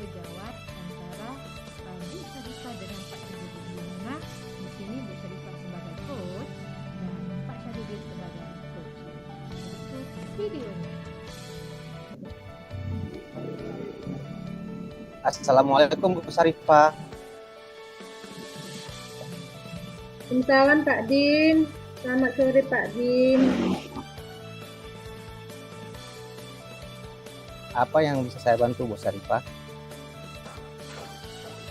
sejawat antara Bu Syarifah dengan Pak Syahidin, di mana di sini Bu Syarifah sebagai coach dan Pak Syahidin sebagai coach. Itu videonya. Assalamualaikum Bu Syarifah. Waalaikumsalam Pak Din. Selamat sore Pak Din. Apa yang bisa saya bantu Bu Syarifah?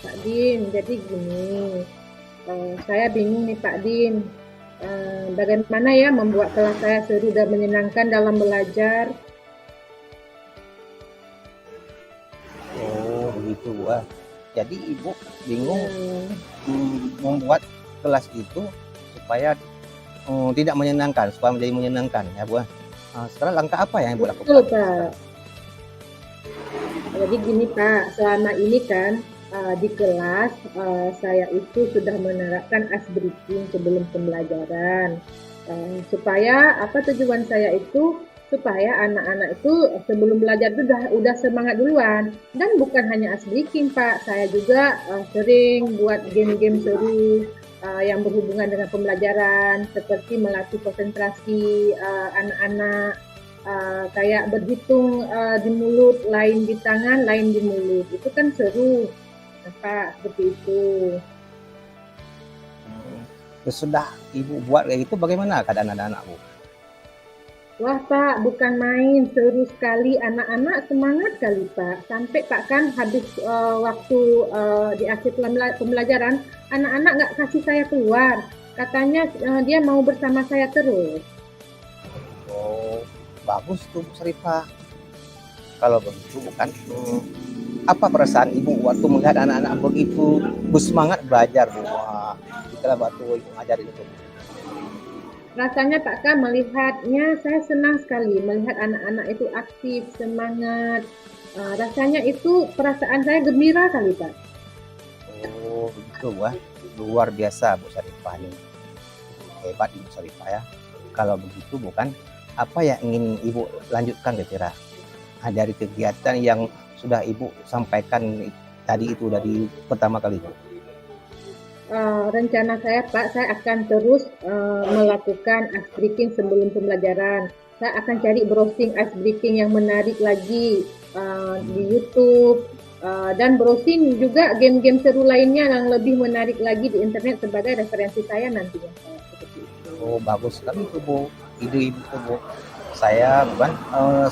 Pak Din, jadi gini, saya bingung nih Pak Din. Bagaimana ya membuat kelas saya seru dan menyenangkan dalam belajar? Oh begitu Bu. Jadi Ibu bingung membuat kelas itu supaya tidak menyenangkan, supaya menjadi menyenangkan ya Bu. Sekarang langkah apa yang Ibu lakukan? Betul Pak. Jadi gini Pak, selama ini kan di kelas saya itu sudah menerapkan ice breaking sebelum pembelajaran. Supaya apa tujuan saya itu supaya anak-anak itu sebelum belajar itu udah semangat duluan. Dan bukan hanya ice breaking Pak, saya juga sering buat game-game seru yang berhubungan dengan pembelajaran, seperti melatih konsentrasi anak-anak, kayak berhitung di mulut, lain di tangan, lain di mulut. Itu kan seru, Pak, seperti itu. Sesudah Ibu buat kayak gitu, bagaimana keadaan anak-anak Bu? Wah Pak, bukan main, seru sekali, anak-anak semangat kali Pak. Sampai Pak kan habis waktu di akhir pembelajaran, anak-anak nggak kasih saya keluar. Katanya dia mau bersama saya terus. Oh bagus tuh Bu Syarifah. Kalau begitu bukan apa perasaan Ibu waktu melihat anak-anak begitu bersemangat belajar Bu? Itulah waktu Ibu ngajarin itu. Rasanya Pak Kak melihatnya saya senang sekali melihat anak-anak itu aktif, semangat. Rasanya itu perasaan saya gembira kali Pak. Oh begitu Bu. Luar biasa Bu Syarifah ini. Hebat Ibu Syarifah ya. Kalau begitu bukan apa yang ingin Ibu lanjutkan kira-kira dari kegiatan yang sudah Ibu sampaikan tadi itu dari pertama kali Bu? Rencana saya Pak, saya akan terus melakukan ice breaking sebelum pembelajaran. Saya akan cari browsing ice breaking yang menarik lagi di YouTube, dan browsing juga game-game seru lainnya yang lebih menarik lagi di internet sebagai referensi saya nantinya. Oh bagus sekali itu Bu, ide Ibu itu Bu. Saya bukan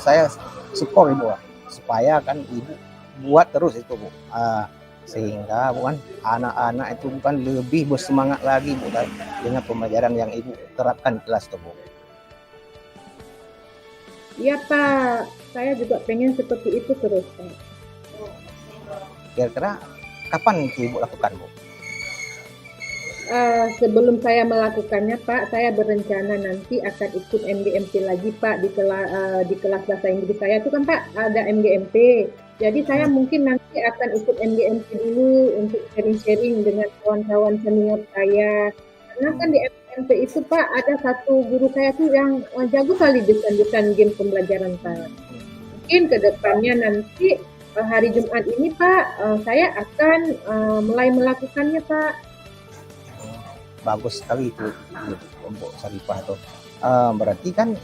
saya support Ibu supaya kan Ibu buat terus itu Bu, sehingga bukan anak-anak itu bukan lebih bersemangat lagi Bu dengan pembelajaran yang Ibu terapkan di kelas itu Bu. Iya Pak, saya juga pengen seperti itu terus Pak. Kira-kira kapan itu Ibu lakukan Bu? Sebelum saya melakukannya Pak, saya berencana nanti akan ikut MGMP lagi Pak di kelas bahasa Inggris saya itu kan Pak ada MGMP. Jadi saya mungkin nanti akan ikut MGMP dulu untuk sharing-sharing dengan kawan-kawan senior saya. Karena kan di MGMP itu Pak ada satu guru saya tuh yang jago kali desain game pembelajaran Pak. Mungkin kedepannya nanti hari Jumat ini Pak, saya akan mulai melakukannya Pak. Bagus sekali itu Ibu Syarifah itu. Berarti kan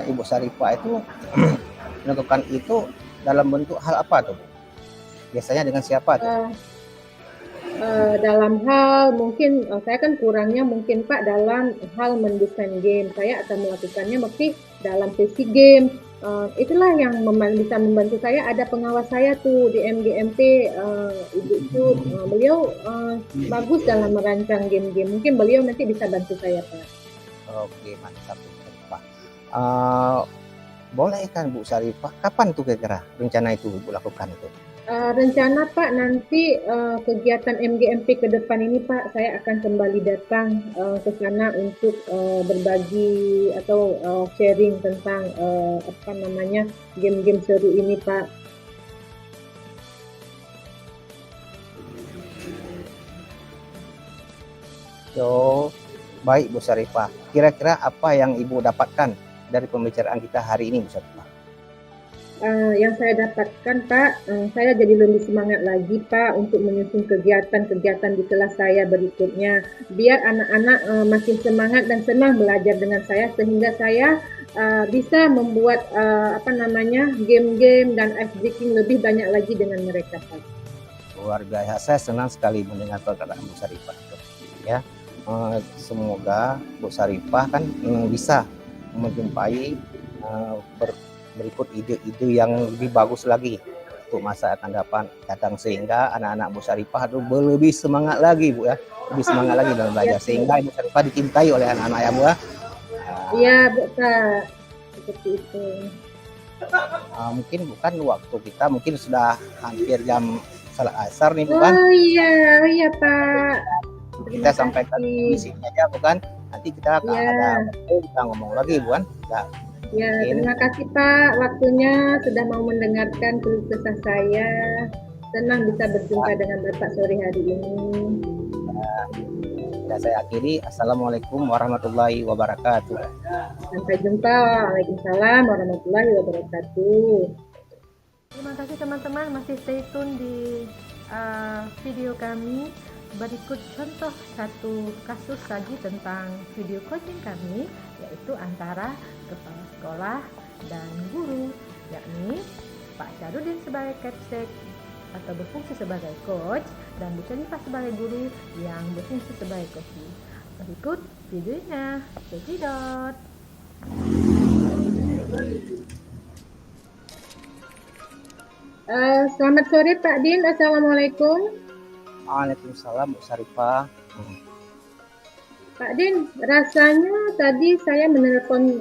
Ibu Syarifah itu melakukan itu dalam bentuk hal apa tuh Bu? Biasanya dengan siapa tuh? Dalam hal mungkin saya kan kurangnya mungkin Pak dalam hal mendesain game. Saya akan melakukannya mesti dalam sesi game. Itulah yang bisa membantu saya. Ada pengawas saya tuh di MGMP, Ibu itu beliau bagus dalam merancang game-game. Mungkin beliau nanti bisa bantu saya Pak. Oke mantap Bu Syarifah. Boleh kan Bu Syarifah, kapan tuh kira-kira rencana itu Ibu lakukan itu? Rencana Pak nanti kegiatan MGMP ke depan ini Pak, saya akan kembali datang ke sana untuk berbagi atau sharing tentang apa namanya game-game seru ini Pak. So, baik Bu Syarifah. Kira-kira apa yang Ibu dapatkan dari pembicaraan kita hari ini Bu Syarifah? yang saya dapatkan Pak, saya jadi lebih semangat lagi Pak untuk menyusun kegiatan-kegiatan di kelas saya berikutnya. Biar anak-anak makin semangat dan senang belajar dengan saya sehingga saya bisa membuat game-game dan ice breaking lebih banyak lagi dengan mereka Pak. Luar biasa, saya senang sekali mendengar perkataan Bu Sarifah itu. Ya, semoga Bu Sarifah kan bisa menjumpai berikut ide-ide yang lebih bagus lagi untuk masa akan datang sehingga anak-anak Bu Sarifah itu lebih semangat lagi Bu ya, lebih semangat lagi dalam belajar sehingga Bu Sarifah dicintai oleh anak-anak ya Bu ya. Iya Pak, seperti itu. Mungkin bukan waktu kita mungkin sudah hampir jam salat asar nih bukan? Oh iya Pak. Kita sampaikan misinya aja bukan? Nanti kita ada waktu kita ngomong lagi bukan? Ya, terima kasih Pak waktunya sudah mau mendengarkan keluh kesah saya. Senang bisa berjumpa dengan Bapak sore hari ini. Ya, saya akhiri. Assalamualaikum warahmatullahi wabarakatuh. Sampai jumpa. Waalaikumsalam warahmatullahi wabarakatuh. Terima kasih teman-teman masih stay tune di video kami. Berikut contoh satu kasus lagi tentang video coaching kami, yaitu antara kepala sekolah dan guru, yakni Pak Syarudin sebagai capsek atau berfungsi sebagai coach dan Bu Sarifah sebagai guru yang berfungsi sebagai coach. Berikut videonya. Cekidot. Selamat sore Pak Din. Assalamualaikum. Waalaikumsalam Bu Sarifah. Pak Din, rasanya tadi saya menelpon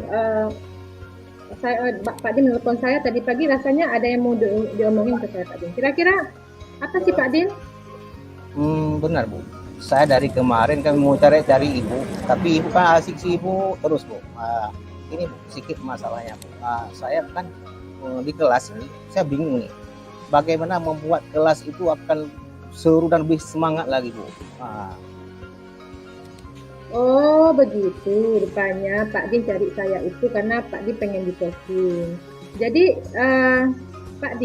Pak Din menelpon saya tadi pagi, rasanya ada yang mau diomongin ke saya Pak Din. Kira-kira apa sih Pak Din? Benar Bu. Saya dari kemarin kan mau cari ibu, tapi ibu kan asik si ibu terus Bu. Ini Bu, sedikit masalahnya Bu. Saya kan di kelas ini, saya bingung nih. Bagaimana membuat kelas itu akan seru dan lebih semangat lagi Bu. Oh begitu, rupanya Pak Din cari saya itu karena Pak Din pengen di-coaching. Jadi Pak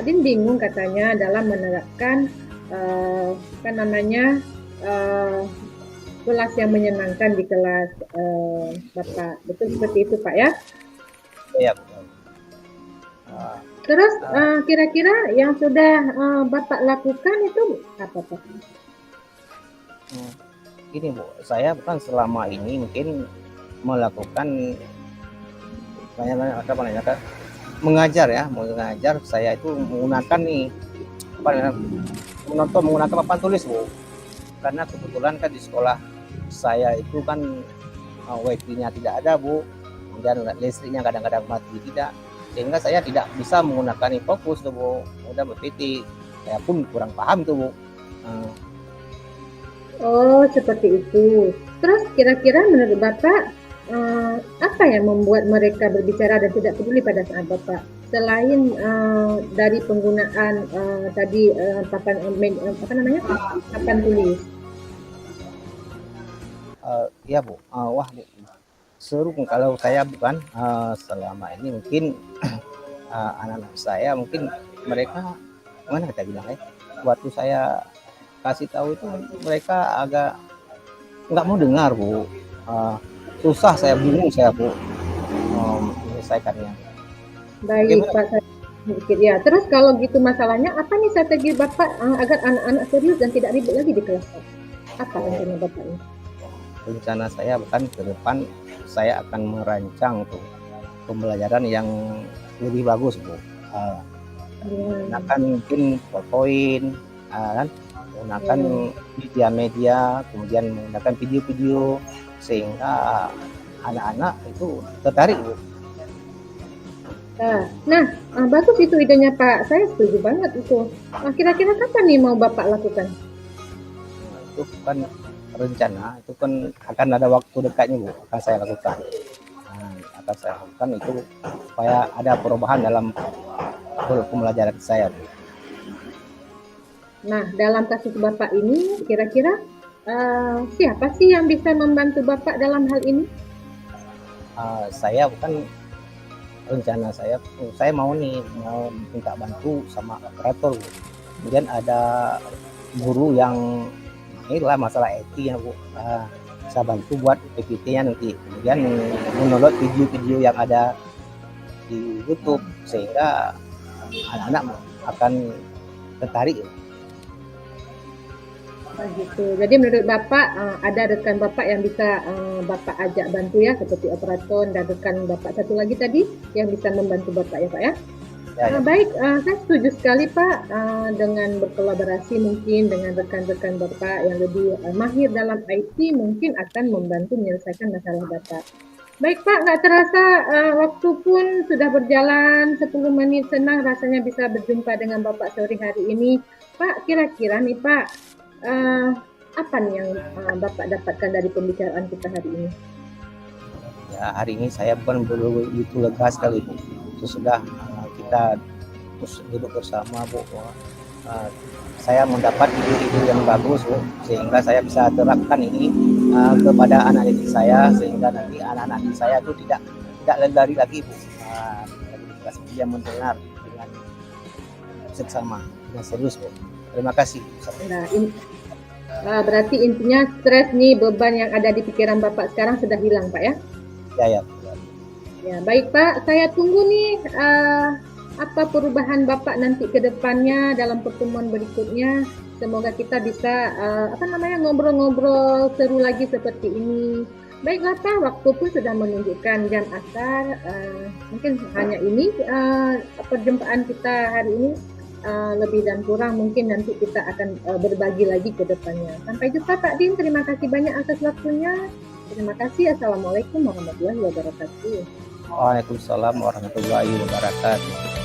Din bingung katanya dalam menerapkan kelas yang menyenangkan di kelas Bapak. Betul seperti itu Pak ya? Iya Bu. Terus kira-kira yang sudah Bapak lakukan itu apa Pak? Gini Bu, saya bukan selama ini mungkin melakukan mengajar saya itu menggunakan menggunakan papan tulis Bu, karena kebetulan kan di sekolah saya itu kan wifi-nya tidak ada Bu, dan listriknya kadang-kadang mati tidak, sehingga saya tidak bisa menggunakan fokus tuh Bu, udah berpiti, saya pun kurang paham tuh Bu. Oh seperti itu. Terus kira-kira menurut Bapak apa yang membuat mereka berbicara dan tidak peduli pada saat Bapak? Selain dari penggunaan tadi papan tulis. Ya Bu, wah Bu, seru kalau saya bukan selama ini mungkin anak-anak saya mungkin mereka mana kita bilang waktu saya kasih tahu itu mereka agak nggak mau dengar Bu, susah, saya bingung saya Bu menyelesaikannya. Baik Pak, saya sedikit ya. Terus kalau gitu masalahnya apa nih strategi Bapak agar anak-anak serius dan tidak ribut lagi di kelas? Apa rencana Bapak ini? Rencana saya bukan ke depan saya akan merancang tuh pembelajaran yang lebih bagus Bu. Gunakan mungkin PowerPoint, kan? Menggunakan media-media, kemudian menggunakan video-video sehingga anak-anak itu tertarik Bu. Nah, bagus itu idenya Pak. Saya setuju banget itu. Kira-kira kapan nih mau Bapak lakukan? Itu kan rencana, itu kan akan ada waktu dekatnya Bu, akan saya lakukan. Akan saya lakukan itu supaya ada perubahan dalam pembelajaran saya Bu. Nah, dalam kasus Bapak ini, kira-kira siapa sih yang bisa membantu Bapak dalam hal ini? Saya bukan rencana saya mau minta bantu sama operator Bu. Kemudian ada guru yang inilah masalah IT ya Bu. Saya bantu buat PPT-nya nanti. Kemudian mendownload video-video yang ada di YouTube sehingga anak-anak akan tertarik. Begitu. Jadi menurut Bapak ada rekan Bapak yang bisa Bapak ajak bantu ya, seperti operator dan rekan Bapak satu lagi tadi yang bisa membantu Bapak ya Pak ya? Ya. Baik, saya setuju sekali Pak dengan berkolaborasi mungkin dengan rekan-rekan Bapak yang lebih mahir dalam IT mungkin akan membantu menyelesaikan masalah Bapak. Baik Pak, nggak terasa waktu pun sudah berjalan 10 menit, senang rasanya bisa berjumpa dengan Bapak sore hari ini. Pak, kira-kira nih Pak, apa nih yang Bapak dapatkan dari pembicaraan kita hari ini? Ya, hari ini saya bukan begitu lega sekali Bu. Sesudah kita terus duduk bersama Bu, saya mendapat ide-ide yang bagus Bu, sehingga saya bisa terapkan ini kepada anak didik saya, sehingga nanti anak-anak didik saya itu tidak lari lagi Bu. Dia mendengar dengan seksama, dengan serius Bu. Terima kasih. Nah, berarti intinya stres nih, beban yang ada di pikiran Bapak sekarang sudah hilang Pak ya? Ya. Ya, baik Pak, saya tunggu nih apa perubahan Bapak nanti ke depannya dalam pertemuan berikutnya. Semoga kita bisa ngobrol-ngobrol seru lagi seperti ini. Baiklah Pak, waktu pun sudah menunjukkan jam asar. Mungkin hanya ini perjumpaan kita hari ini. Lebih dan kurang mungkin nanti kita akan berbagi lagi ke depannya. Sampai jumpa Pak Din, terima kasih banyak atas waktunya. Terima kasih. Assalamualaikum warahmatullahi wabarakatuh. Waalaikumsalam warahmatullahi wabarakatuh.